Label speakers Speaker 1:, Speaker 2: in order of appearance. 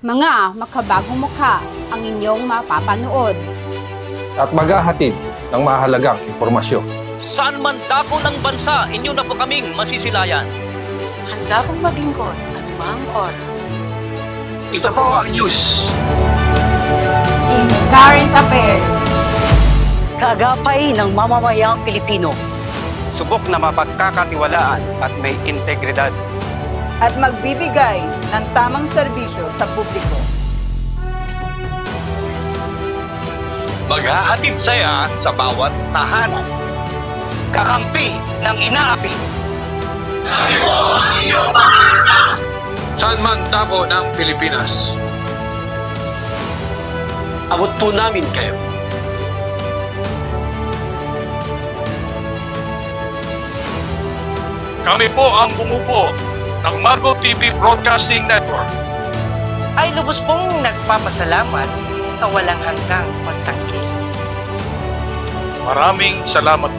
Speaker 1: Mga makabagong mukha ang inyong mapapanood.
Speaker 2: At maghahatid ng mahalagang impormasyon.
Speaker 3: Saan man dako ng bansa, inyo na po kaming masisilayan.
Speaker 4: Handa pong maglingkod anumang oras.
Speaker 5: Ito po ang news.
Speaker 1: In Current Affairs.
Speaker 4: Kagapay ng mamamayang Pilipino.
Speaker 5: Subok na mapagkakatiwalaan at may integridad.
Speaker 6: At magbibigay ng tamang serbisyo sa publiko.
Speaker 3: Maghahatid saya sa bawat tahanan.
Speaker 5: Kakampi ng inaapi.
Speaker 7: Saan man dako ng Pilipinas.
Speaker 5: Abot po namin kayo.
Speaker 7: Kami po ang bumubuo ng Margo TV Broadcasting Network.
Speaker 4: Ay lubos pong nagpapasalamat sa walang hanggang pagtangkil.
Speaker 7: Maraming salamat.